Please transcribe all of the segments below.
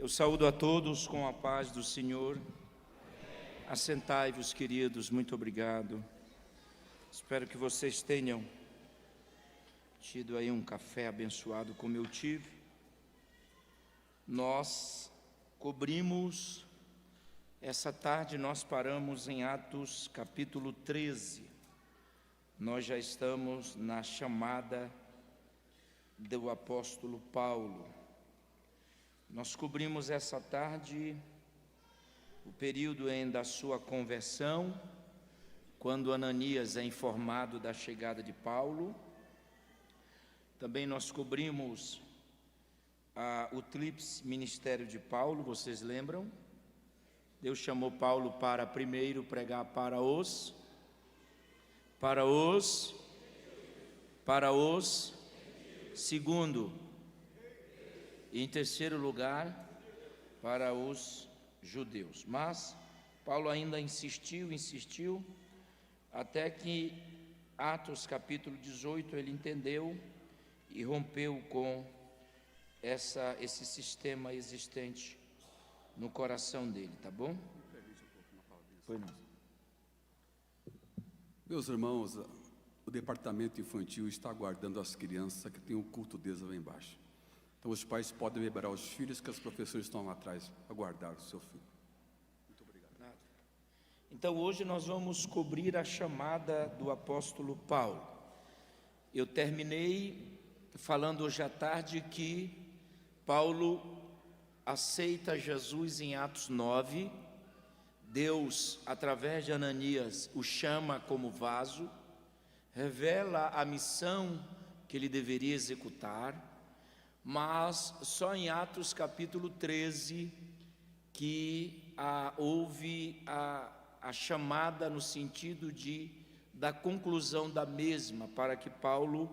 Eu saúdo a todos com a paz do Senhor. Assentai-vos, queridos, muito obrigado. Espero que vocês tenham tido aí um café abençoado como eu tive. Nós cobrimos, essa tarde nós paramos em Atos capítulo 13. Nós já estamos na chamada do apóstolo Paulo. Nós cobrimos essa tarde o período da sua conversão, quando Ananias é informado da chegada de Paulo. Também nós cobrimos o tríplice ministério de Paulo, vocês lembram? Deus chamou Paulo para primeiro pregar para os, segundo, e em terceiro lugar, para os judeus. Mas Paulo ainda insistiu, até que Atos capítulo 18 ele entendeu e rompeu com esse sistema existente no coração dele, tá bom? Foi não. Meus irmãos, o departamento infantil está aguardando as crianças que tem o culto deles lá embaixo. Então os pais podem liberar os filhos, que os professores estão lá atrás, aguardar o seu filho. Muito obrigado. Então hoje nós vamos cobrir a chamada do apóstolo Paulo. Eu terminei falando hoje à tarde que Paulo aceita Jesus em Atos 9. Deus, através de Ananias, o chama como vaso, revela a missão que ele deveria executar, mas só em Atos capítulo 13 que houve a chamada no sentido da conclusão da mesma, para que Paulo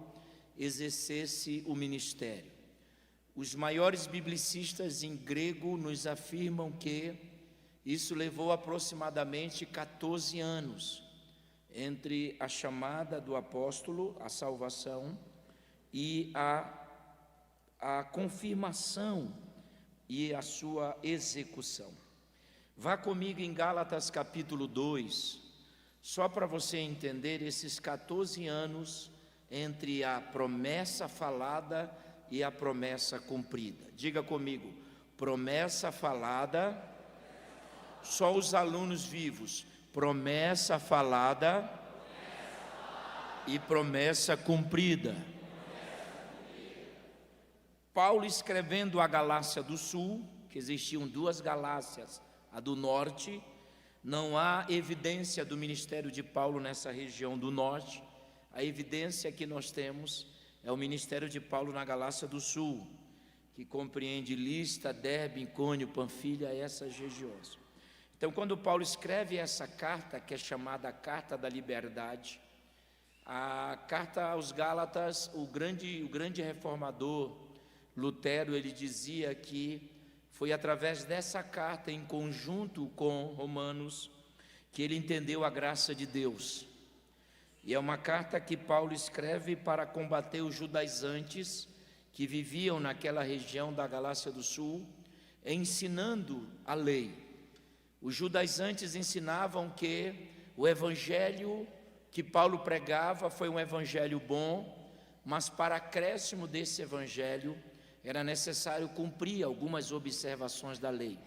exercesse o ministério. Os maiores biblicistas em grego nos afirmam que isso levou aproximadamente 14 anos entre a chamada do apóstolo, a salvação, e a confirmação e a sua execução. Vá comigo em Gálatas capítulo 2, só para você entender esses 14 anos entre a promessa falada e a promessa cumprida. Diga comigo, promessa falada, só os alunos vivos, promessa falada e promessa cumprida. Paulo escrevendo a Galácia do Sul, que existiam duas Galácias, a do Norte, não há evidência do ministério de Paulo nessa região do Norte. A evidência que nós temos é o ministério de Paulo na Galácia do Sul, que compreende Listra, Derbe, Icônio, Panfilha, essas regiões. Então, quando Paulo escreve essa carta, que é chamada Carta da Liberdade, a carta aos Gálatas, o grande reformador Lutero, ele dizia que foi através dessa carta, em conjunto com Romanos, que ele entendeu a graça de Deus. E é uma carta que Paulo escreve para combater os judaizantes que viviam naquela região da Galácia do Sul, ensinando a lei. Os judaizantes ensinavam que o evangelho que Paulo pregava foi um evangelho bom, mas para acréscimo desse evangelho era necessário cumprir algumas observações da lei.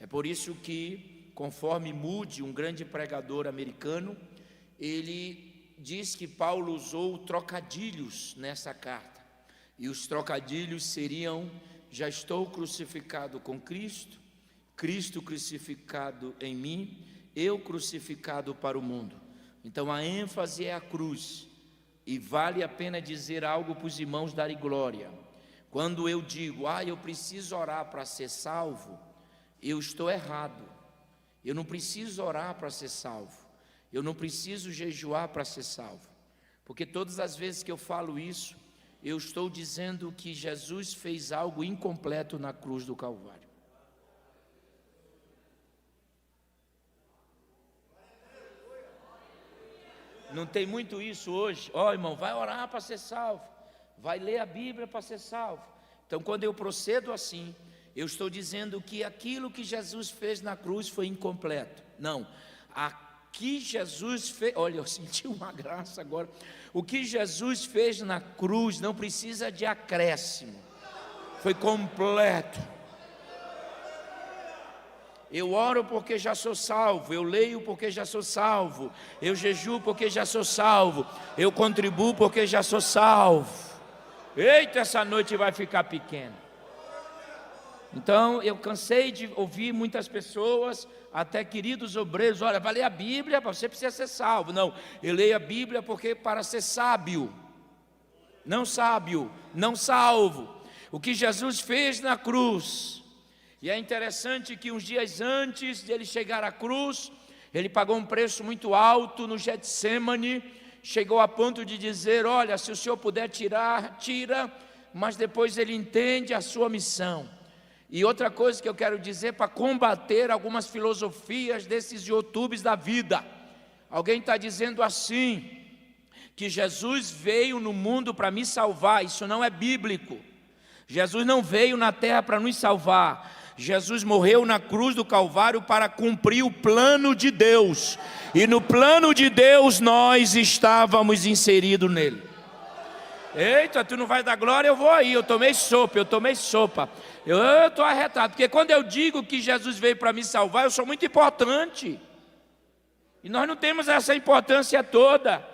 É por isso que, conforme Moody, um grande pregador americano, ele diz que Paulo usou trocadilhos nessa carta. E os trocadilhos seriam: já estou crucificado com Cristo, Cristo crucificado em mim, eu crucificado para o mundo. Então a ênfase é a cruz. E vale a pena dizer algo para os irmãos darem glória. Quando eu digo, eu preciso orar para ser salvo, eu estou errado. Eu não preciso orar para ser salvo. Eu não preciso jejuar para ser salvo. Porque todas as vezes que eu falo isso, eu estou dizendo que Jesus fez algo incompleto na cruz do Calvário. Não tem muito isso hoje. Irmão, vai orar para ser salvo. Vai ler a Bíblia para ser salvo. Então, quando eu procedo assim, Eu estou dizendo que aquilo que Jesus fez na cruz foi incompleto. Não, aqui Jesus fez, olha, eu senti uma graça agora. O que Jesus fez na cruz não precisa de acréscimo, foi completo. Eu oro porque já sou salvo, eu leio porque já sou salvo, eu jejuo porque já sou salvo, eu contribuo porque já sou salvo. Eita, essa noite vai ficar pequena. Então eu cansei de ouvir muitas pessoas, até queridos obreiros, olha, vai ler a Bíblia, você precisa ser salvo. Não, eu leio a Bíblia porque para ser sábio, não salvo. O que Jesus fez na cruz. E é interessante que uns dias antes de ele chegar à cruz, ele pagou um preço muito alto no Getsemane, chegou a ponto de dizer, olha, se o Senhor puder tirar, tira, mas depois ele entende a sua missão. E outra coisa que eu quero dizer, para combater algumas filosofias desses YouTubes da vida, alguém está dizendo assim, que Jesus veio no mundo para me salvar, isso não é bíblico. Jesus não veio na terra para nos salvar, Jesus morreu na cruz do Calvário para cumprir o plano de Deus, e no plano de Deus nós estávamos inseridos nele. Eita, tu não vai dar glória, eu vou aí, eu tomei sopa, eu estou arretado, porque quando eu digo que Jesus veio para me salvar, eu sou muito importante, e nós não temos essa importância toda.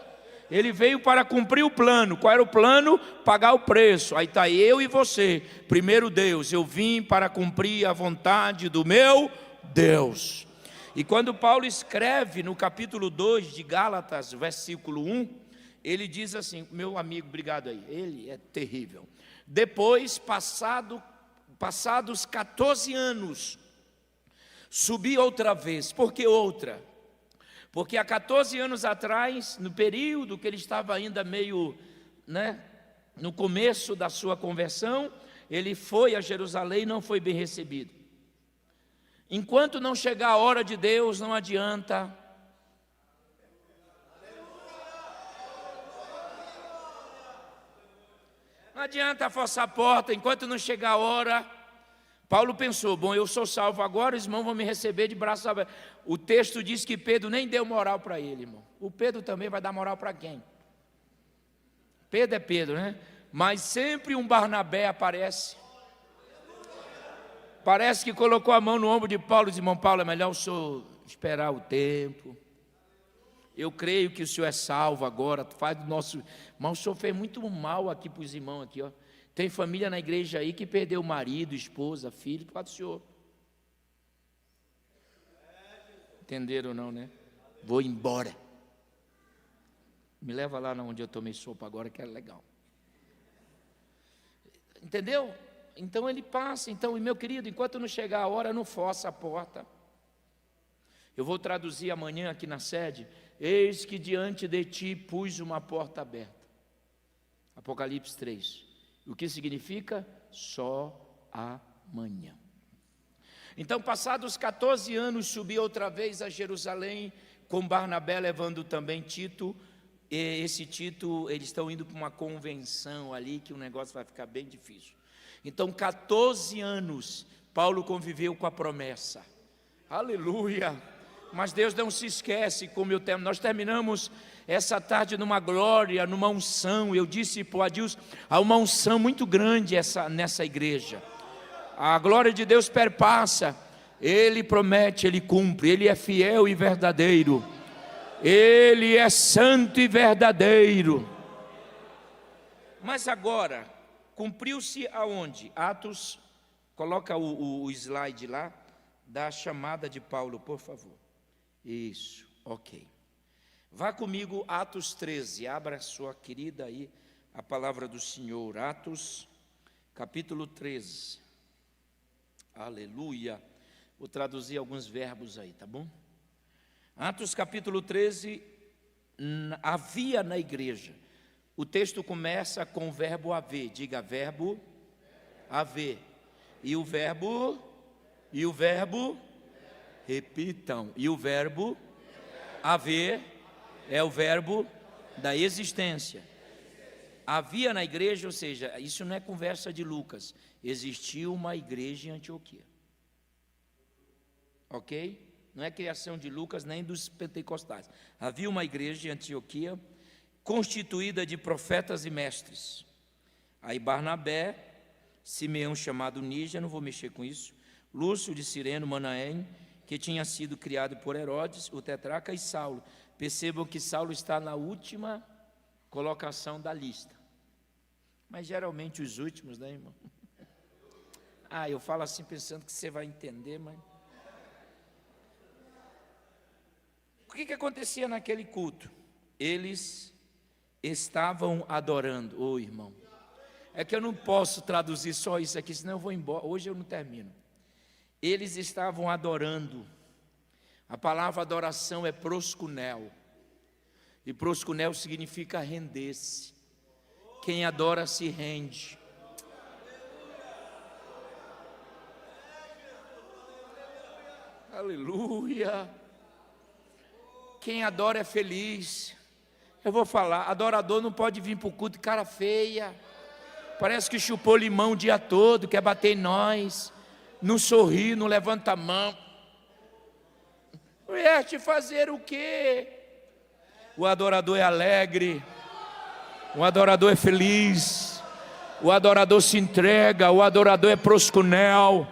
Ele veio para cumprir o plano. Qual era o plano? Pagar o preço. Aí está eu e você. Primeiro Deus, eu vim para cumprir a vontade do meu Deus. E quando Paulo escreve no capítulo 2 de Gálatas, versículo 1, ele diz assim, meu amigo, obrigado aí, ele é terrível. Depois, passados 14 anos, subi outra vez. Por que outra? Porque há 14 anos atrás, no período que ele estava ainda meio, no começo da sua conversão, ele foi a Jerusalém e não foi bem recebido. Enquanto não chegar a hora de Deus, não adianta. Não adianta forçar a porta, enquanto não chegar a hora. Paulo pensou, bom, eu sou salvo agora, os irmãos vão me receber de braços abertos. O texto diz que Pedro nem deu moral para ele, irmão. O Pedro também vai dar moral para quem? Pedro é Pedro, né? Mas sempre um Barnabé aparece. Parece que colocou a mão no ombro de Paulo e disse, irmão Paulo, é melhor o senhor esperar o tempo. Eu creio que o senhor é salvo agora, faz do nosso... Irmão, o senhor fez muito mal aqui para os irmãos aqui, ó. Tem família na igreja aí que perdeu marido, esposa, filho, por causa do senhor. Entenderam ou não, né? Vou embora. Me leva lá onde eu tomei sopa agora, que é legal. Entendeu? Então ele passa. Então, meu querido, enquanto não chegar a hora, não força a porta. Eu vou traduzir amanhã aqui na sede. Eis que diante de ti pus uma porta aberta. Apocalipse 3. O que significa? Só amanhã. Então, passados 14 anos, subi outra vez a Jerusalém, com Barnabé levando também Tito. E esse Tito, eles estão indo para uma convenção ali, que o negócio vai ficar bem difícil. Então, 14 anos, Paulo conviveu com a promessa. Aleluia! Mas Deus não se esquece, como nós terminamos essa tarde numa glória, numa unção. Eu disse para o Adilson, há uma unção muito grande nessa igreja. A glória de Deus perpassa. Ele promete, Ele cumpre. Ele é fiel e verdadeiro. Ele é santo e verdadeiro. Mas agora, cumpriu-se aonde? Atos, coloca o slide lá, da chamada de Paulo, por favor. Isso, ok. Vá comigo, Atos 13, abra sua querida aí, a palavra do Senhor, Atos, capítulo 13, aleluia, vou traduzir alguns verbos aí, tá bom? Atos capítulo 13, havia na igreja, o texto começa com o verbo haver, diga verbo, haver, e o verbo, repitam, e o verbo, haver, é o verbo da existência. havia na igreja, ou seja, isso não é conversa de Lucas, existiu uma igreja em Antioquia. Ok? Não é criação de Lucas nem dos pentecostais. Havia uma igreja em Antioquia constituída de profetas e mestres. Aí Barnabé, Simeão chamado Níger, não vou mexer com isso, Lúcio de Cireno, Manaém, que tinha sido criado por Herodes, o tetrarca, e Saulo. Percebam que Saulo está na última colocação da lista. Mas geralmente os últimos, né, irmão? Eu falo assim pensando que você vai entender, mas... O que acontecia naquele culto? Eles estavam adorando, irmão. É que eu não posso traduzir só isso aqui, senão eu vou embora. Hoje eu não termino. Eles estavam adorando. A palavra adoração é proskunel. E proskunel significa render-se. Quem adora se rende. Aleluia. Quem adora é feliz. Eu vou falar, adorador não pode vir para o culto de cara feia. Parece que chupou limão o dia todo, quer bater em nós. Não sorri, não levanta a mão. Vieste fazer o quê? O adorador é alegre. O adorador é feliz. O adorador se entrega. O adorador é proskunel.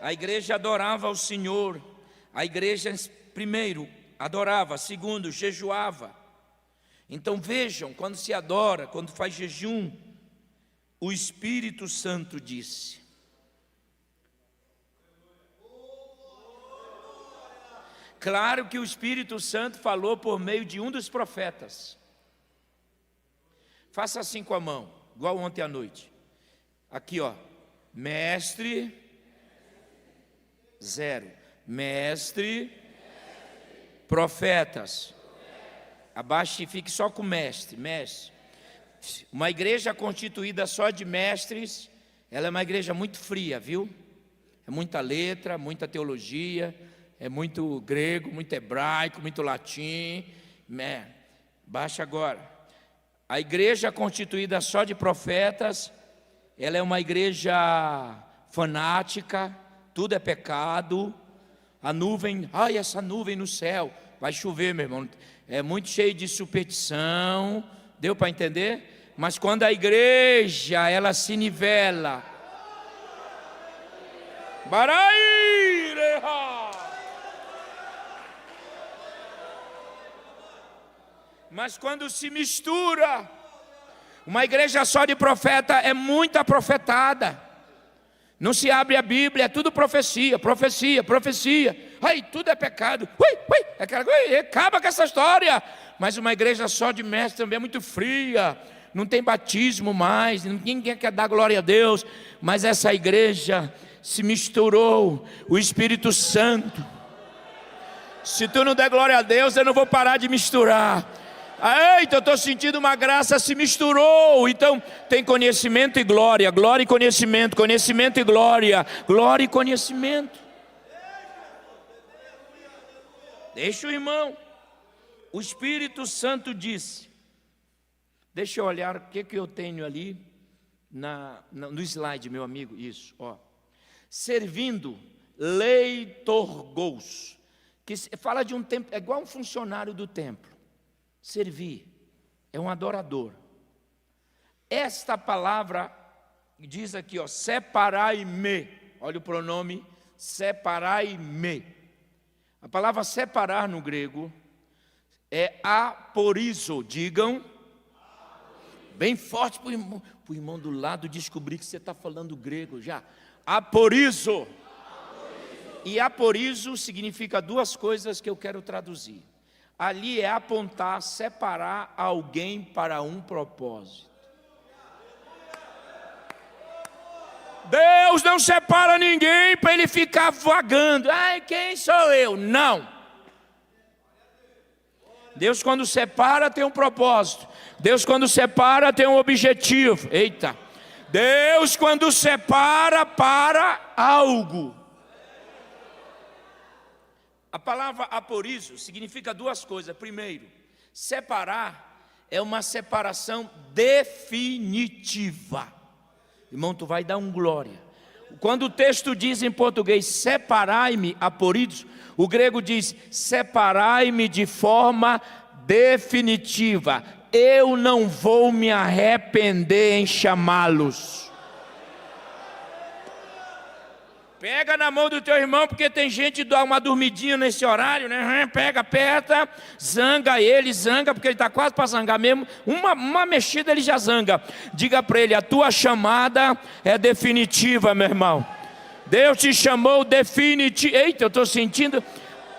A igreja adorava ao Senhor. A igreja, primeiro, adorava. Segundo, jejuava. Então vejam, quando se adora, quando faz jejum, o Espírito Santo disse. Claro que o Espírito Santo falou por meio de um dos profetas. Faça assim com a mão, igual ontem à noite. Aqui, mestre, 0. Mestre, profetas. Abaixe e fique só com mestre. Uma igreja constituída só de mestres, ela é uma igreja muito fria, viu? É muita letra, muita teologia, é muito grego, muito hebraico, muito latim. Baixa agora. A igreja constituída só de profetas, ela é uma igreja fanática, tudo é pecado. A nuvem, essa nuvem no céu, vai chover, meu irmão. É muito cheio de superstição, deu para entender? Mas quando a igreja, ela se nivela. Mas quando se mistura, uma igreja só de profeta é muita profetada. Não se abre a Bíblia, é tudo profecia. Tudo é pecado. Acaba com essa história. Mas uma igreja só de mestre também é muito fria. Não tem batismo mais. Ninguém quer dar glória a Deus. Mas essa igreja se misturou. O Espírito Santo. Se tu não der glória a Deus, eu não vou parar de misturar. Eita, eu estou sentindo uma graça, se misturou. Então tem conhecimento e glória, glória e conhecimento, conhecimento e glória, glória e conhecimento. Deixa o irmão. O Espírito Santo disse. Deixa eu olhar o que eu tenho ali no slide, meu amigo. Isso, servindo leitorgos, que fala de um templo, é igual um funcionário do templo. Servir é um adorador. Esta palavra diz aqui, separai-me. Olha o pronome, separai-me. A palavra separar no grego é aporizo. Digam bem forte para o irmão do lado descobrir que você está falando grego já. Aporizo. E aporizo significa duas coisas que eu quero traduzir. Ali é apontar, separar alguém para um propósito. Deus não separa ninguém para ele ficar vagando. Quem sou eu? Não. Deus quando separa tem um propósito. Deus quando separa tem um objetivo. Eita. Deus quando separa para algo. A palavra aporizo significa duas coisas. Primeiro, separar é uma separação definitiva. Irmão, tu vai dar um glória. Quando o texto diz em português, separai-me, aporidos, o grego diz, separai-me de forma definitiva. Eu não vou me arrepender em chamá-los. Pega na mão do teu irmão, porque tem gente que dá uma dormidinha nesse horário, né? Pega, aperta, zanga ele, zanga, porque ele está quase para zangar mesmo. Uma mexida ele já zanga. Diga para ele, a tua chamada é definitiva, meu irmão. Deus te chamou definitivamente. Eita, eu estou sentindo.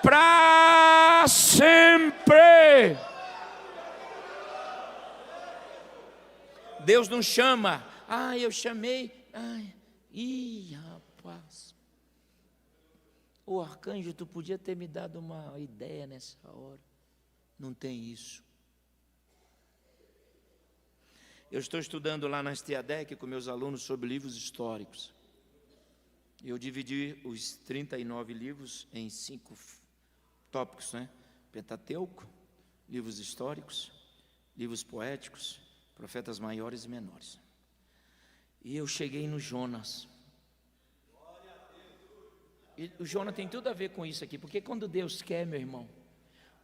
Para sempre. Deus não chama. Eu chamei. Rapaz. Ô arcanjo, tu podia ter me dado uma ideia nessa hora. Não tem isso. Eu estou estudando lá na STADEC com meus alunos sobre livros históricos. Eu dividi os 39 livros em 5 tópicos, né? Pentateuco, livros históricos, livros poéticos, profetas maiores e menores. E eu cheguei no Jonas. E o Jonas tem tudo a ver com isso aqui, porque quando Deus quer, meu irmão,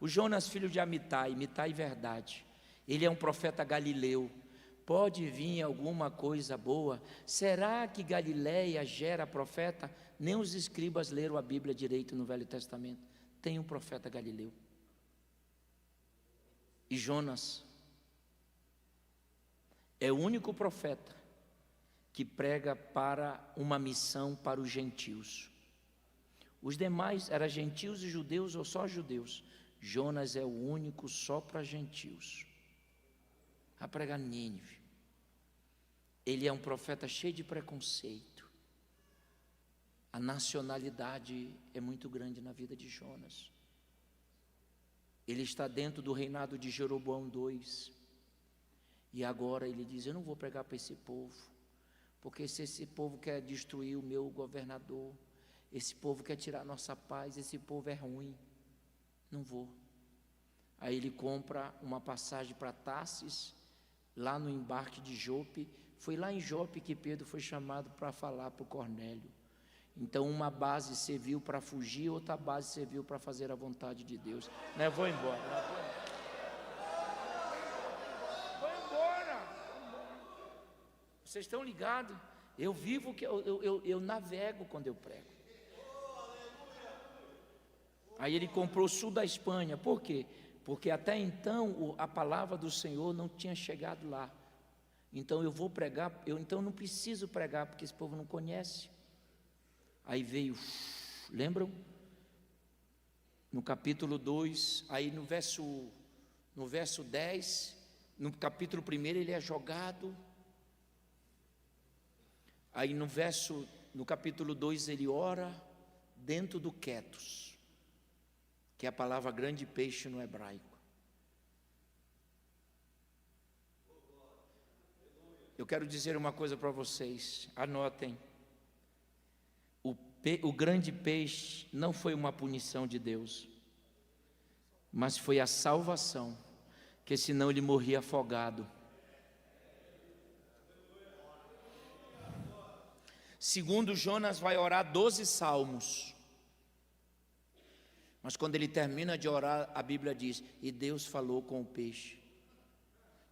o Jonas, filho de Amitai verdade, ele é um profeta galileu. Pode vir alguma coisa boa? Será que Galileia gera profeta? Nem os escribas leram a Bíblia direito no Velho Testamento. Tem um profeta galileu. E Jonas é o único profeta que prega para uma missão para os gentios. Os demais eram gentios e judeus ou só judeus. Jonas é o único só para gentios. A pregar Nínive. Ele é um profeta cheio de preconceito. A nacionalidade é muito grande na vida de Jonas. Ele está dentro do reinado de Jeroboão II. E agora ele diz, eu não vou pregar para esse povo. Porque se esse povo quer destruir o meu governador, esse povo quer tirar nossa paz, esse povo é ruim, não vou. Aí ele compra uma passagem para Tarsis, lá no embarque de Jope. Foi lá em Jope que Pedro foi chamado para falar para o Cornélio. Então uma base serviu para fugir, outra base serviu para fazer a vontade de Deus. Né? Vou embora. Vou embora. Vocês estão ligados? Eu vivo, eu navego quando eu prego. Aí ele comprou o sul da Espanha. Por quê? Porque até então a palavra do Senhor não tinha chegado lá. Então eu vou pregar, então não preciso pregar, porque esse povo não conhece. Aí veio, lembram? No capítulo 2, aí no verso 10, no capítulo 1 ele é jogado. Aí no capítulo 2 ele ora dentro do Ketos, que é a palavra grande peixe no hebraico. Eu quero dizer uma coisa para vocês, anotem. O grande peixe não foi uma punição de Deus, mas foi a salvação, porque senão ele morria afogado. Segundo Jonas vai orar 12 salmos. Mas quando ele termina de orar, a Bíblia diz, e Deus falou com o peixe.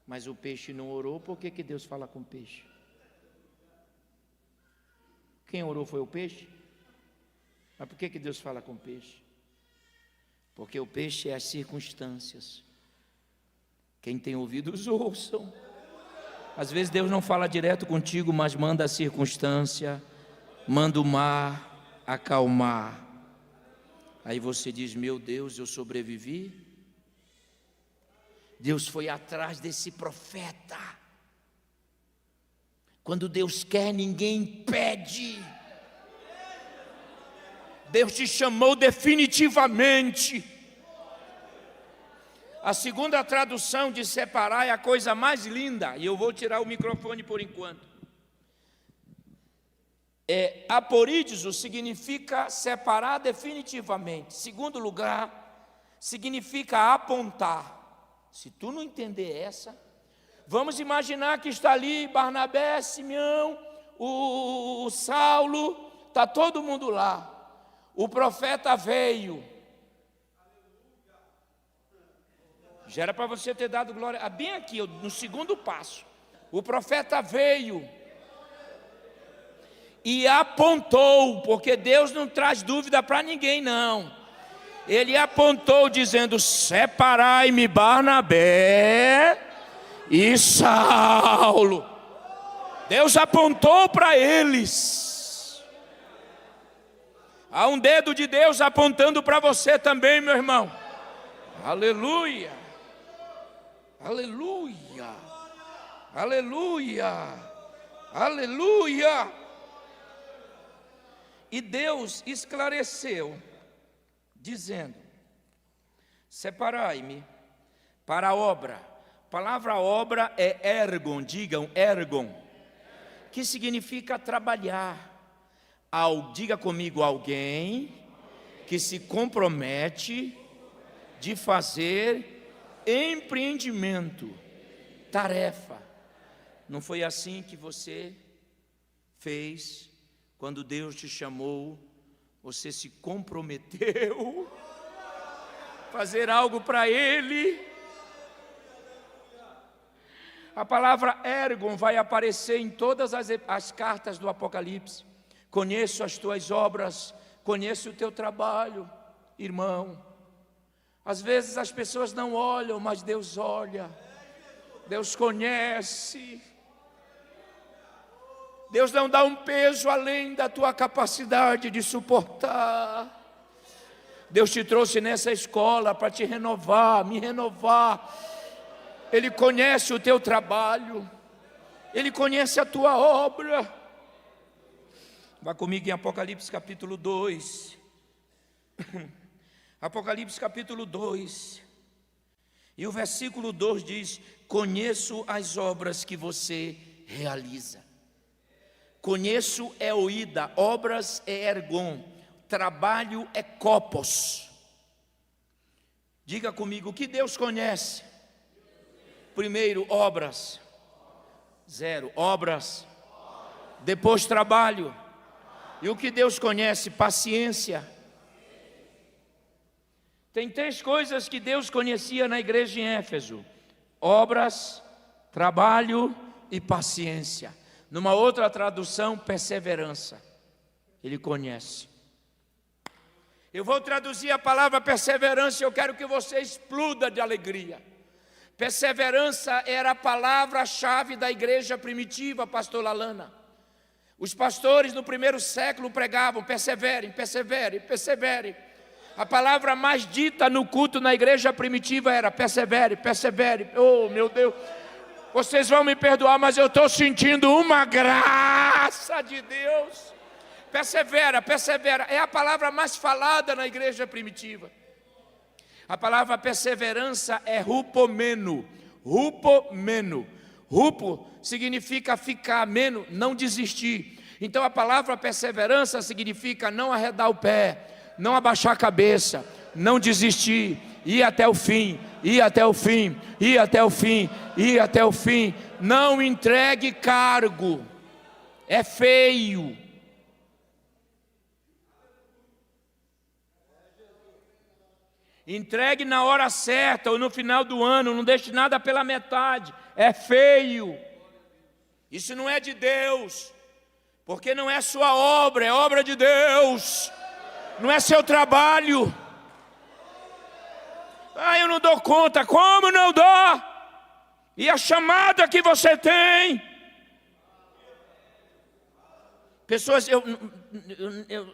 Mas o peixe não orou, por que Deus fala com o peixe? Quem orou foi o peixe? Mas por que Deus fala com o peixe? Porque o peixe é as circunstâncias. Quem tem ouvidos, ouçam. Às vezes Deus não fala direto contigo, mas manda a circunstância, manda o mar acalmar. Aí você diz, meu Deus, eu sobrevivi. Deus foi atrás desse profeta. Quando Deus quer, ninguém impede. Deus te chamou definitivamente. A segunda tradução de separar é a coisa mais linda. E eu vou tirar o microfone por enquanto. Aporídizo significa separar definitivamente. Segundo lugar, significa apontar. Se tu não entender essa, vamos imaginar que está ali Barnabé, Simeão, o Saulo, está todo mundo lá. O profeta veio. Já era para você ter dado glória. Bem aqui, no segundo passo. O profeta veio e apontou, porque Deus não traz dúvida para ninguém, não. Ele apontou dizendo: separai-me Barnabé e Saulo. Deus apontou para eles. Há um dedo de Deus apontando para você também, meu irmão. Aleluia, aleluia, aleluia, aleluia. E Deus esclareceu, dizendo: separai-me para a obra. A palavra obra é ergon, digam ergon, que significa trabalhar. Diga comigo, alguém que se compromete de fazer empreendimento, tarefa. Não foi assim que você fez quando Deus te chamou? Você se comprometeu a fazer algo para Ele. A palavra ergon vai aparecer em todas as cartas do Apocalipse. Conheço as tuas obras, conheço o teu trabalho, irmão. Às vezes as pessoas não olham, mas Deus olha. Deus conhece. Deus não dá um peso além da tua capacidade de suportar. Deus te trouxe nessa escola para te renovar, me renovar. Ele conhece o teu trabalho, Ele conhece a tua obra. Vá comigo em Apocalipse capítulo 2. Apocalipse capítulo 2. E o versículo 2 diz: conheço as obras que você realiza. Conheço é oída, obras é ergon, trabalho é copos. Diga comigo, o que Deus conhece? Primeiro, obras. 0, obras. Depois, trabalho. E o que Deus conhece? Paciência. Tem 3 coisas que Deus conhecia na igreja em Éfeso: obras, trabalho e paciência. Numa outra tradução, perseverança. Ele conhece. Eu vou traduzir a palavra perseverança e eu quero que você exploda de alegria. Perseverança era a palavra-chave da igreja primitiva, pastor Lalana. Os pastores no primeiro século pregavam: persevere, persevere, persevere. A palavra mais dita no culto na igreja primitiva era: persevere, persevere. Oh, meu Deus, vocês vão me perdoar, mas eu estou sentindo uma graça de Deus. Persevera, persevera, é a palavra mais falada na igreja primitiva. A palavra perseverança é rupomeno, rupomeno. Rupo significa ficar, meno, não desistir. Então a palavra perseverança significa não arredar o pé, não abaixar a cabeça, não desistir, ir até o fim, ir até o fim, ir até o fim, ir até o fim. Não entregue cargo, é feio. Entregue na hora certa ou no final do ano, não deixe nada pela metade, é feio. Isso não é de Deus, porque não é sua obra, é obra de Deus, não é seu trabalho. Eu não dou conta. Como não dou? E a chamada que você tem? Pessoas, eu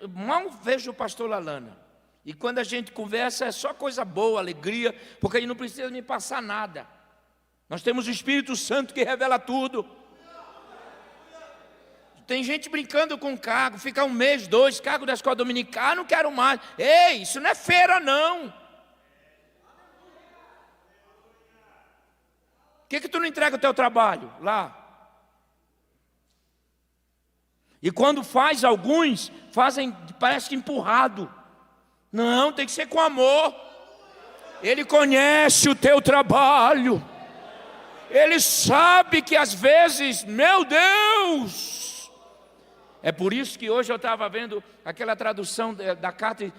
mal vejo o pastor Lalana. E quando a gente conversa é só coisa boa, alegria, porque ele não precisa me passar nada. Nós temos o Espírito Santo que revela tudo. Tem gente brincando com cargo, fica 1 mês, 2, cargo da escola dominical, não quero mais. Ei, isso não é feira não. Por que tu não entrega o teu trabalho lá? E quando faz, alguns fazem, parece que empurrado. Não, tem que ser com amor. Ele conhece o teu trabalho. Ele sabe que às vezes, meu Deus, é por isso que hoje eu estava vendo aquela tradução da carta,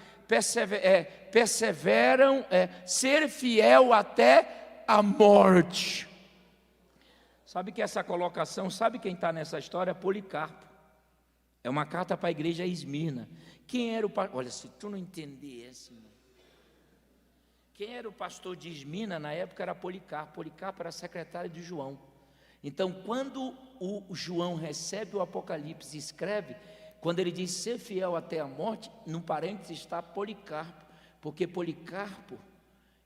perseveram, ser fiel até a morte. Sabe que essa colocação, sabe quem está nessa história? Policarpo. É uma carta para a igreja Esmirna. Quem era o pastor? Olha, se tu não entender esse, quem era o pastor de Esmirna na época era Policarpo. Policarpo era secretário de João. Então, quando o João recebe o Apocalipse e escreve, quando ele diz ser fiel até a morte, no parênteses está Policarpo, porque Policarpo,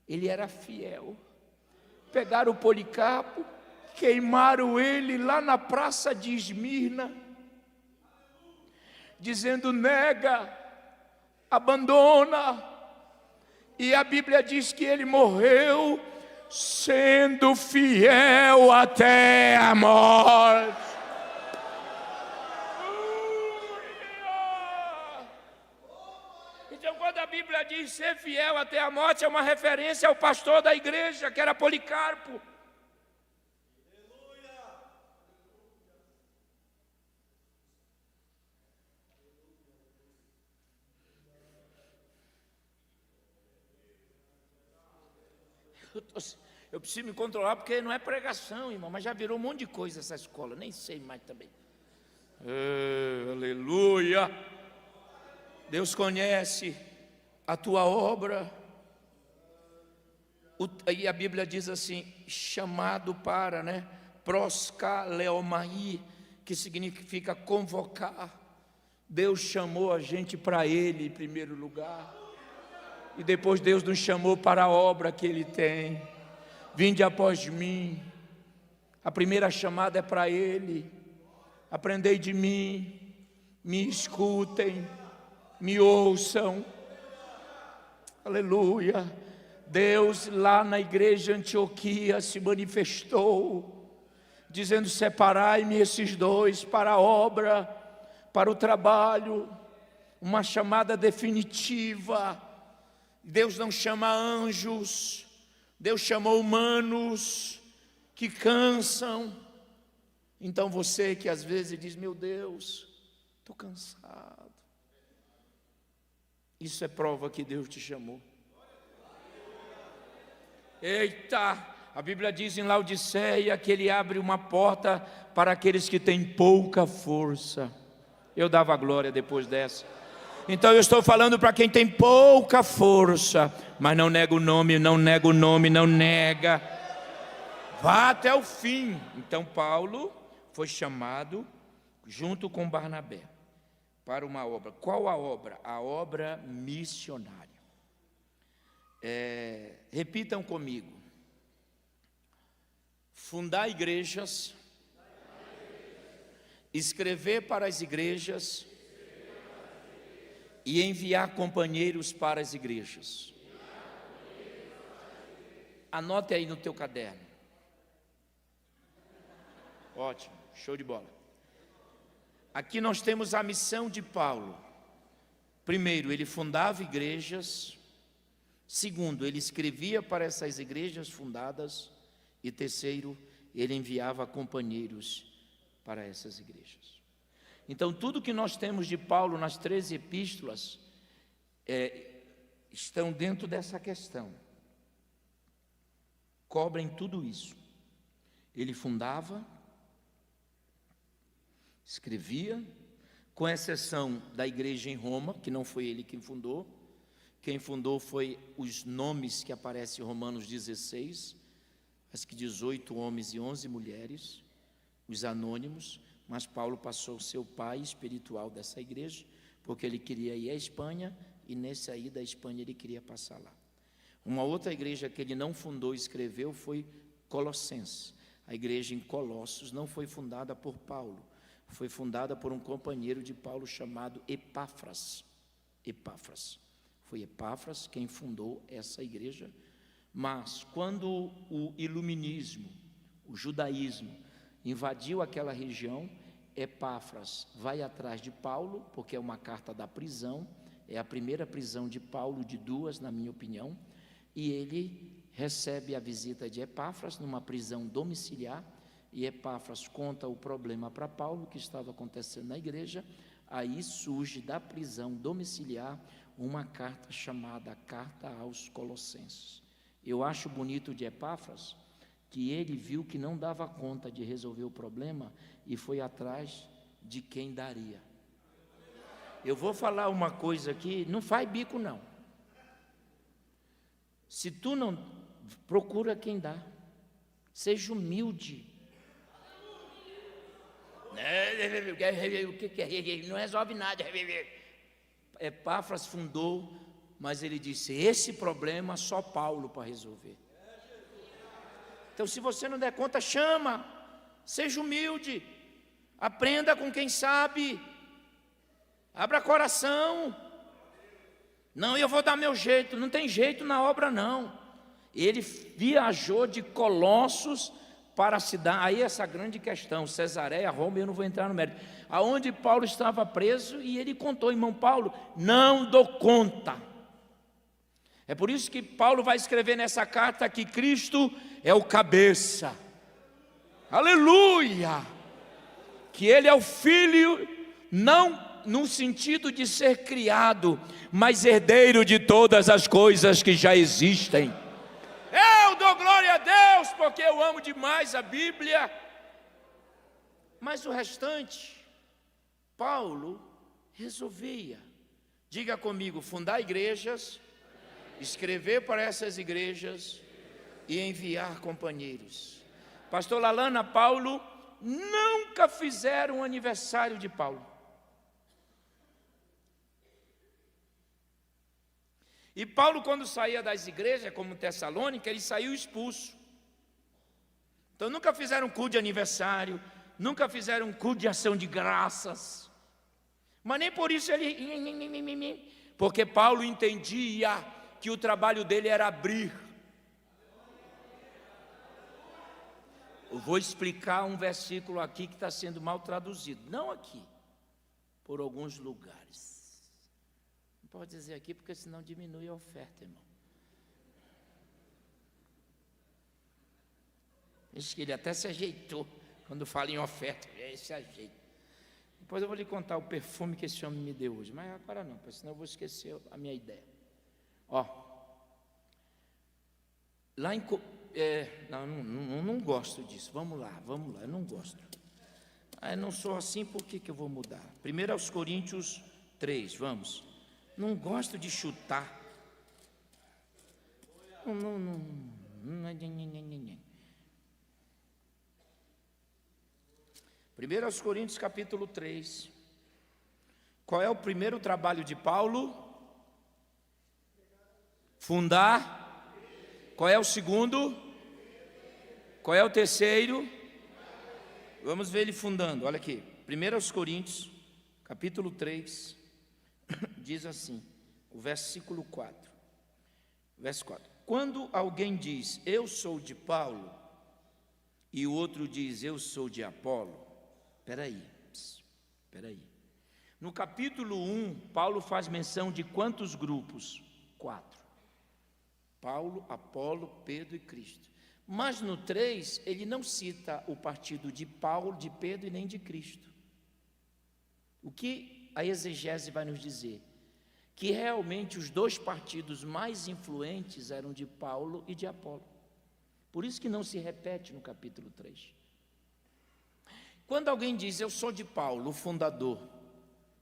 ele era fiel. Pegaram o Policarpo, queimaram ele lá na praça de Esmirna, dizendo: nega, abandona. E a Bíblia diz que ele morreu sendo fiel até a morte. Então, quando a Bíblia diz ser fiel até a morte, é uma referência ao pastor da igreja, que era Policarpo. Eu preciso me controlar, porque não é pregação, irmão, mas já virou um monte de coisa essa escola, nem sei mais também. Aleluia! Deus conhece a tua obra. E a Bíblia diz assim, chamado para, proskaleomai, que significa convocar. Deus chamou a gente para Ele em primeiro lugar. E depois Deus nos chamou para a obra que Ele tem. Vinde após mim. A primeira chamada é para Ele. Aprendei de mim, me escutem, me ouçam. Aleluia. Deus lá na igreja Antioquia se manifestou, dizendo: separai-me esses dois para a obra, para o trabalho. Uma chamada definitiva. Deus não chama anjos, Deus chama humanos que cansam. Então você que às vezes diz: meu Deus, estou cansado. Isso é prova que Deus te chamou. Eita, a Bíblia diz em Laodiceia que Ele abre uma porta para aqueles que têm pouca força. Eu dava glória depois dessa. Então eu estou falando para quem tem pouca força, mas não nega o nome, não nega o nome, não nega. Vá até o fim. Então Paulo foi chamado junto com Barnabé para uma obra. Qual a obra? A obra missionária. Repitam comigo: fundar igrejas, escrever para as igrejas e enviar companheiros para as igrejas. Anote aí no teu caderno. Ótimo, show de bola. Aqui nós temos a missão de Paulo. Primeiro, ele fundava igrejas. Segundo, ele escrevia para essas igrejas fundadas. E terceiro, ele enviava companheiros para essas igrejas. Então, tudo que nós temos de Paulo nas 13 epístolas estão dentro dessa questão. Cobrem tudo isso. Ele fundava, escrevia, com exceção da igreja em Roma, que não foi ele quem fundou. Quem fundou foi os nomes que aparecem em Romanos 16, as que 18 homens e 11 mulheres, os anônimos. Mas Paulo passou a ser o pai espiritual dessa igreja, porque ele queria ir à Espanha, e nessa ida da Espanha ele queria passar lá. Uma outra igreja que ele não fundou e escreveu foi Colossenses. A igreja em Colossos não foi fundada por Paulo, foi fundada por um companheiro de Paulo chamado Epáfras. Foi Epáfras quem fundou essa igreja. Mas quando o iluminismo, o judaísmo, invadiu aquela região, Epáfras vai atrás de Paulo, porque é uma carta da prisão, é a primeira prisão de Paulo, de duas, na minha opinião, e ele recebe a visita de Epáfras numa prisão domiciliar, e Epáfras conta o problema para Paulo que estava acontecendo na igreja. Aí surge da prisão domiciliar uma carta chamada Carta aos Colossenses. Eu acho bonito de Epáfras que ele viu que não dava conta de resolver o problema e foi atrás de quem daria. Eu vou falar uma coisa aqui, não faz bico não. Se tu não, procura quem dá. Seja humilde. O que é? Não resolve nada. Epáfras fundou, mas ele disse, esse problema só Paulo para resolver. Então, se você não der conta, chama, seja humilde, aprenda com quem sabe, abra coração. Não, eu vou dar meu jeito, não tem jeito na obra não. Ele viajou de Colossos para a cidade, aí essa grande questão, Cesareia, Roma, eu não vou entrar no mérito, aonde Paulo estava preso, e ele contou, irmão Paulo, não dou conta. É por isso que Paulo vai escrever nessa carta que Cristo é o cabeça, aleluia, que Ele é o Filho, não no sentido de ser criado, mas herdeiro de todas as coisas que já existem. Eu dou glória a Deus, porque eu amo demais a Bíblia, mas o restante, Paulo resolvia. Diga comigo, fundar igrejas, escrever para essas igrejas e enviar companheiros. Pastor Lalana, Paulo, nunca fizeram um aniversário de Paulo. E Paulo, quando saía das igrejas, como Tessalônica, ele saiu expulso. Então nunca fizeram culto de aniversário, nunca fizeram culto de ação de graças. Mas nem por isso ele... Porque Paulo entendia que o trabalho dele era abrir. Eu vou explicar um versículo aqui que está sendo mal traduzido. Não aqui, por alguns lugares. Não pode dizer aqui, porque senão diminui a oferta, irmão. Diz que ele até se ajeitou quando fala em oferta. Esse ajeito. Depois eu vou lhe contar o perfume que esse homem me deu hoje. Mas agora não, porque senão eu vou esquecer a minha ideia. Ó, lá em... não gosto disso. Vamos lá, eu não gosto. Eu não sou assim, por que eu vou mudar? 1 Coríntios 3, vamos. Não gosto de chutar. Não. 1 Coríntios capítulo 3. Qual é o primeiro trabalho de Paulo? Fundar. Qual é o segundo? Qual é o terceiro? Vamos ver ele fundando, olha aqui. 1 Coríntios capítulo 3. Diz assim, o versículo 4. Verso 4. Quando alguém diz, eu sou de Paulo, e o outro diz, eu sou de Apolo, espera aí. No capítulo 1, Paulo faz menção de quantos grupos? 4. Paulo, Apolo, Pedro e Cristo. Mas no 3, ele não cita o partido de Paulo, de Pedro e nem de Cristo. O que a exegese vai nos dizer? Que realmente os dois partidos mais influentes eram de Paulo e de Apolo. Por isso que não se repete no capítulo 3. Quando alguém diz, eu sou de Paulo, o fundador,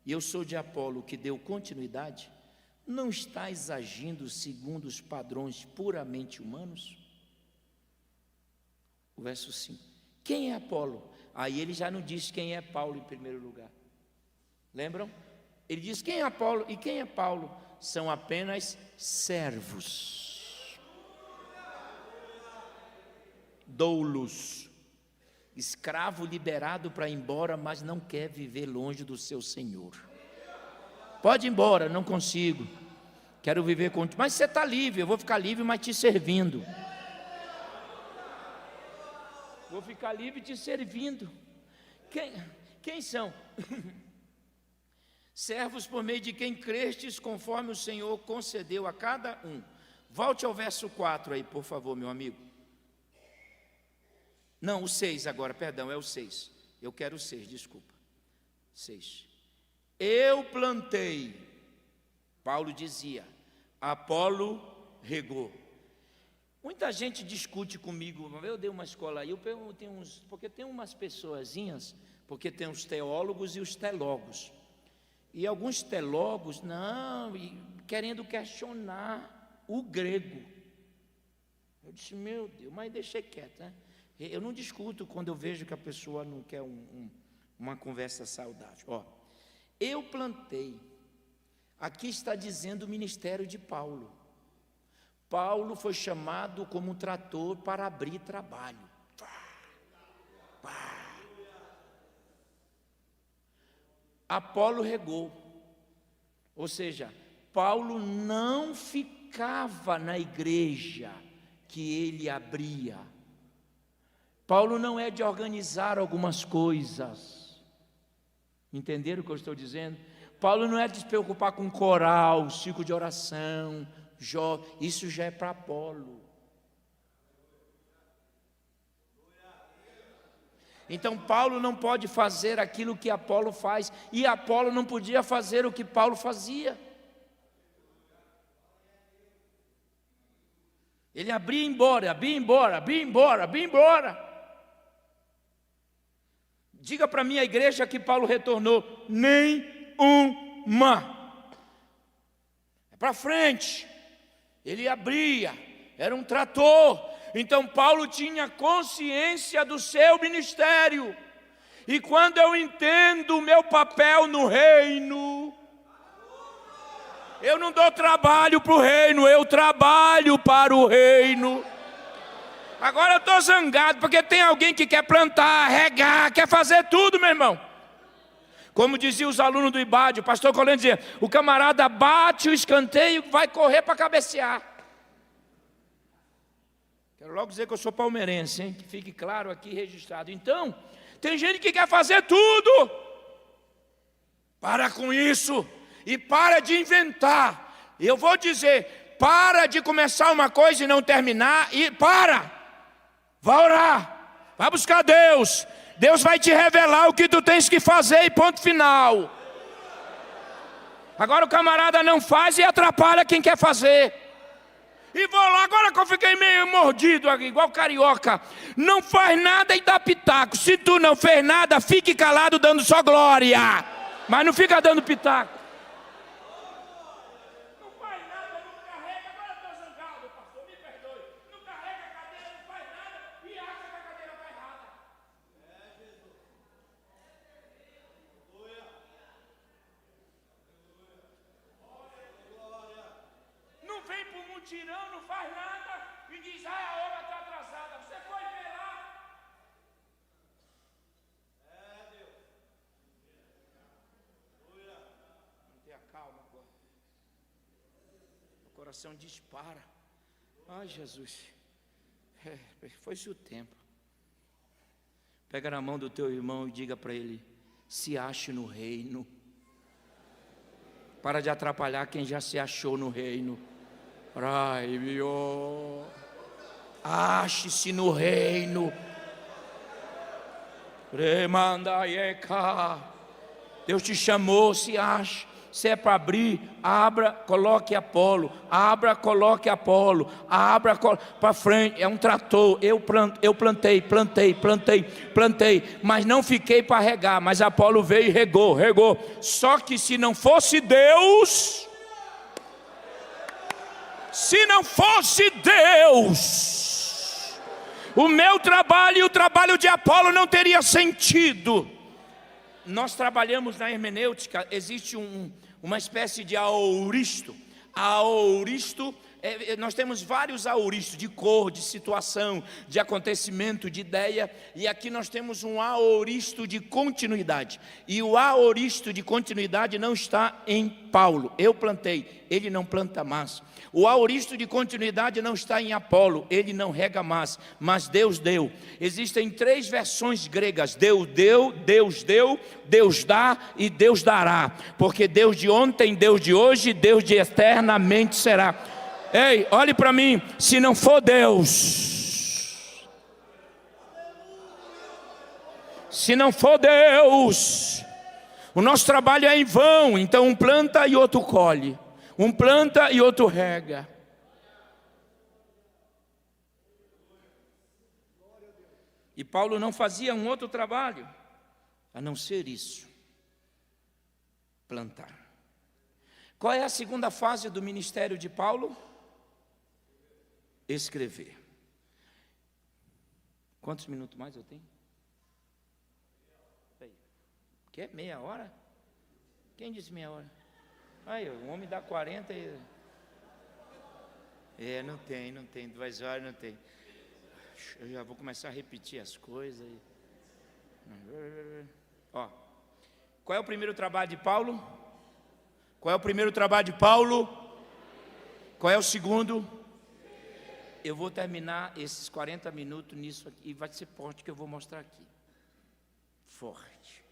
e eu sou de Apolo, que deu continuidade, não estás agindo segundo os padrões puramente humanos? O verso 5. Quem é Apolo? Aí ele já não diz quem é Paulo em primeiro lugar. Lembram? Ele diz quem é Apolo e quem é Paulo? São apenas servos. Doulos. Escravo liberado para ir embora, mas não quer viver longe do seu senhor. Pode ir embora, não consigo. Quero viver contigo. Mas você está livre, eu vou ficar livre, mas te servindo. Vou ficar livre te servindo. Quem são? Servos por meio de quem crestes, conforme o Senhor concedeu a cada um. Volte ao verso 4 aí, por favor, meu amigo. Não, o 6 agora, perdão, é o 6. Eu quero o 6, desculpa. 6. Eu plantei, Paulo dizia, Apolo regou. Muita gente discute comigo, eu dei uma escola aí, eu perguntei porque tem umas pessoazinhas, porque tem os teólogos e os telólogos. E alguns telólogos, querendo questionar o grego. Eu disse, meu Deus, mas deixei quieto, né? Eu não discuto quando eu vejo que a pessoa não quer uma conversa saudável. Ó, eu plantei, aqui está dizendo o ministério de Paulo. Paulo foi chamado como um trator para abrir trabalho. Apolo regou, ou seja, Paulo não ficava na igreja que ele abria. Paulo não é de organizar algumas coisas, entenderam o que eu estou dizendo? Paulo não é de se preocupar com coral, ciclo de oração, isso já é para Apolo. Então Paulo não pode fazer aquilo que Apolo faz, e Apolo não podia fazer o que Paulo fazia. Ele abria e embora, abria e embora, abria e embora, abria e embora. Diga para mim a igreja que Paulo retornou, nenhuma. É para frente. Ele abria, era um trator. Então Paulo tinha consciência do seu ministério. E quando eu entendo o meu papel no reino, eu não dou trabalho para o reino, eu trabalho para o reino. Agora eu estou zangado, porque tem alguém que quer plantar, regar, quer fazer tudo, meu irmão. Como diziam os alunos do IBAD, o pastor Coleno dizia, o camarada bate o escanteio e vai correr para cabecear. Quero logo dizer que eu sou palmeirense, hein? Que fique claro aqui registrado. Então, tem gente que quer fazer tudo. Para com isso e para de inventar. Eu vou dizer, para de começar uma coisa e não terminar, e para. Vai orar, vai buscar Deus. Deus vai te revelar o que tu tens que fazer e ponto final. Agora o camarada não faz e atrapalha quem quer fazer. E vou lá, agora que eu fiquei meio mordido aqui, igual carioca. Não faz nada e dá pitaco. Se tu não fez nada, fique calado dando só glória. Mas não fica dando pitaco. Não faz nada, não carrega. Agora eu estou zangado, pastor, me perdoe. Não carrega a cadeira, não faz nada e acha que a cadeira está errada. Não vem para o mutirão, não faz nada e diz, a hora está atrasada. Você foi ver lá. Deus. Mantenha calma agora. O coração dispara. Ai, Jesus. Foi-se o tempo. Pega na mão do teu irmão e diga para ele, se ache no reino. Para de atrapalhar quem já se achou no reino. Ache-se no reino. Deus te chamou, se ache. Se é para abrir, abra, coloque Apolo. Abra, coloque Apolo. Abra, para frente. É um trator. Eu plantei. Mas não fiquei para regar. Mas Apolo veio e regou. Só que se não fosse Deus, o meu trabalho e o trabalho de Apolo não teria sentido. Nós trabalhamos na hermenêutica, existe uma espécie de aoristo. Nós temos vários aoristos de cor, de situação, de acontecimento, de ideia. E aqui nós temos um aoristo de continuidade. E o aoristo de continuidade não está em Paulo. Eu plantei, ele não planta mais. O aoristo de continuidade não está em Apolo, ele não rega mais, mas Deus deu. Existem 3 versões gregas: Deus deu, Deus dá e Deus dará. Porque Deus de ontem, Deus de hoje, Deus de eternamente será. Ei, olhe para mim, se não for Deus, se não for Deus, o nosso trabalho é em vão. Então um planta e outro colhe, um planta e outro rega. E Paulo não fazia um outro trabalho, a não ser isso, plantar. Qual é a segunda fase do ministério de Paulo? Escrever. Quantos minutos mais eu tenho? Quer meia hora? Quem disse meia hora? Aí, o homem dá 40 e... não tem, 2 horas não tem. Eu já vou começar a repetir as coisas. Ó, qual é o primeiro trabalho de Paulo? Qual é o primeiro trabalho de Paulo? Qual é o segundo? Eu vou terminar esses 40 minutos nisso aqui, e vai ser forte que eu vou mostrar aqui. Forte.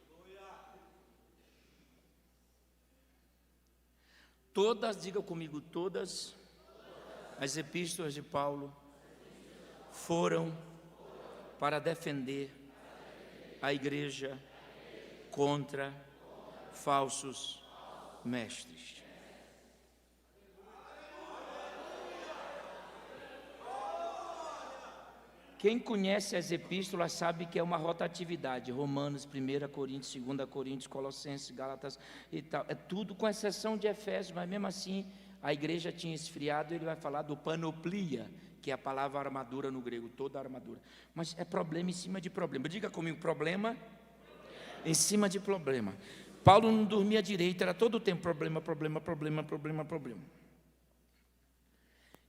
Todas, diga comigo, todas as epístolas de Paulo foram para defender a igreja contra falsos mestres. Quem conhece as epístolas sabe que é uma rotatividade. Romanos, 1 Coríntios, 2 Coríntios, Colossenses, Gálatas e tal. É tudo com exceção de Efésios, mas mesmo assim a igreja tinha esfriado. Ele vai falar do panoplia, que é a palavra armadura no grego, toda a armadura. Mas é problema em cima de problema. Diga comigo, problema em cima de problema. Paulo não dormia direito, era todo o tempo problema.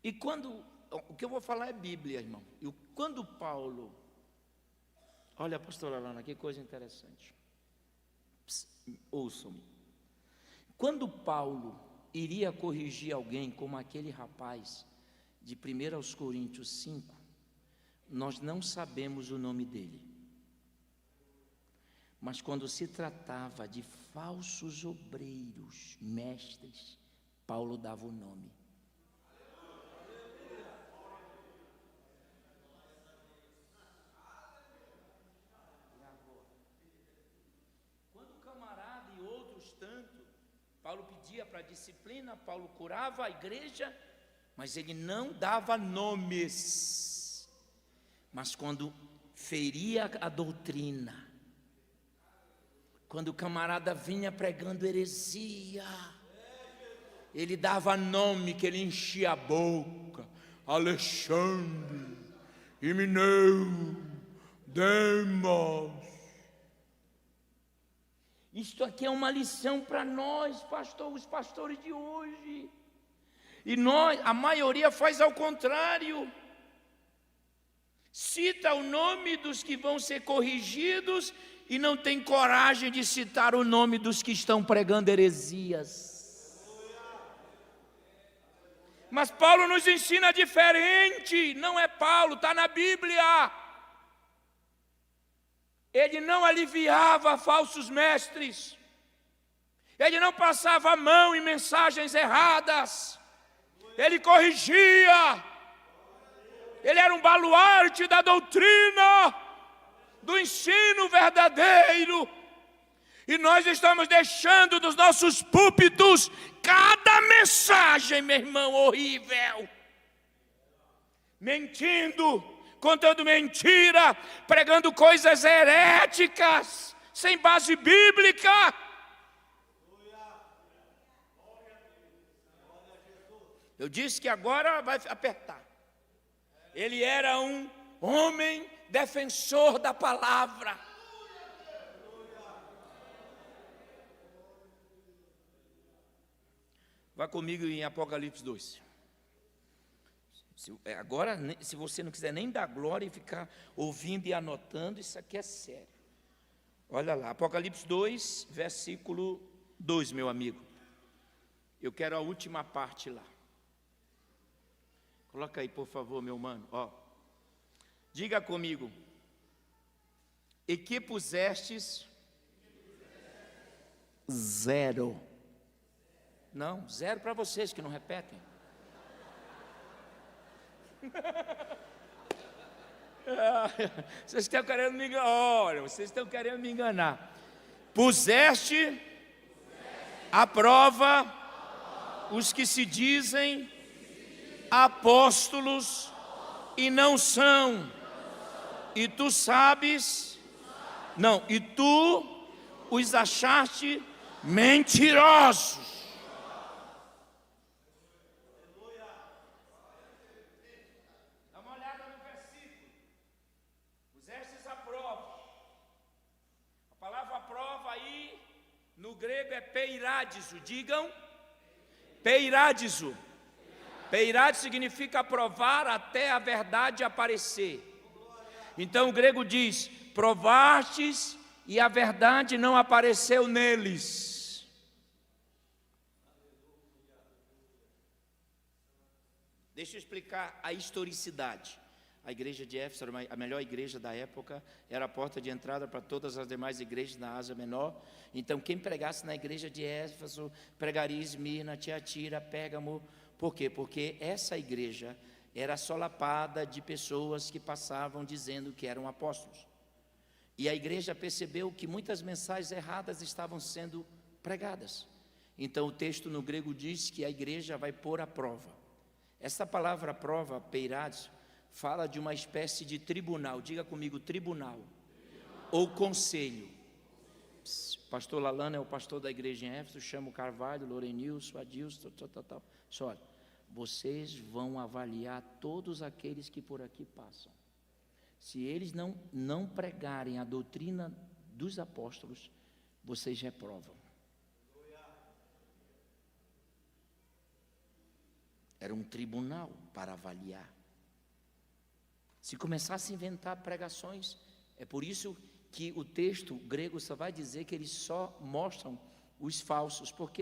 E quando... O que eu vou falar é Bíblia, irmão. E quando Paulo... Olha, pastora Lana, que coisa interessante. Ouçam-me. Quando Paulo iria corrigir alguém, como aquele rapaz de 1 aos Coríntios 5, nós não sabemos o nome dele. Mas quando se tratava de falsos obreiros, mestres, Paulo dava o nome. Paulo pedia para disciplina, Paulo curava a igreja, mas ele não dava nomes. Mas quando feria a doutrina, quando o camarada vinha pregando heresia, ele dava nome, que ele enchia a boca: Alexandre, Himeneu, Demas. Isto aqui é uma lição para nós, os pastores de hoje. E nós, a maioria faz ao contrário. Cita o nome dos que vão ser corrigidos e não tem coragem de citar o nome dos que estão pregando heresias. Mas Paulo nos ensina diferente. Não é Paulo, está na Bíblia. Ele não aliviava falsos mestres, ele não passava a mão em mensagens erradas, ele corrigia, ele era um baluarte da doutrina, do ensino verdadeiro. E nós estamos deixando dos nossos púlpitos cada mensagem, meu irmão, horrível, mentindo, contando mentira, pregando coisas heréticas, sem base bíblica. Eu disse que agora vai apertar. Ele era um homem defensor da palavra. Vá comigo em Apocalipse 2. Agora, se você não quiser nem dar glória e ficar ouvindo e anotando, isso aqui é sério. Olha lá, Apocalipse 2, versículo 2, meu amigo. Eu quero a última parte lá. Coloca aí, por favor, meu mano. Ó. Diga comigo. E que pusestes? Zero. Não, zero para vocês que não repetem. Vocês estão querendo me enganar. Olha, vocês estão querendo me enganar. Puseste à prova os que se dizem apóstolos e não são. E tu sabes, não, e tu os achaste mentirosos. Dá uma olhada no versículo. Pusestes à prova. A palavra prova aí no grego é peiradizo. Digam, peiradizo. Peiradizo significa provar até a verdade aparecer. Então o grego diz: provastes e a verdade não apareceu neles. Deixa eu explicar a historicidade. A igreja de Éfeso, a melhor igreja da época, era a porta de entrada para todas as demais igrejas na Ásia Menor. Então quem pregasse na igreja de Éfeso, pregaria Esmirna, Tiatira, Pérgamo. Por quê? Porque essa igreja era solapada de pessoas que passavam dizendo que eram apóstolos. E a igreja percebeu que muitas mensagens erradas estavam sendo pregadas. Então o texto no grego diz que a igreja vai pôr à prova. Essa palavra prova, peirados, fala de uma espécie de tribunal. Diga comigo, tribunal. Ou conselho. Pastor Lalana é o pastor da igreja em Éfeso, chama o Carvalho, Lorenilson, Adilson, tal. Só olha, vocês vão avaliar todos aqueles que por aqui passam. Se eles não pregarem a doutrina dos apóstolos, vocês reprovam. Era um tribunal para avaliar. Se começasse a inventar pregações, é por isso que o texto grego só vai dizer que eles só mostram os falsos, porque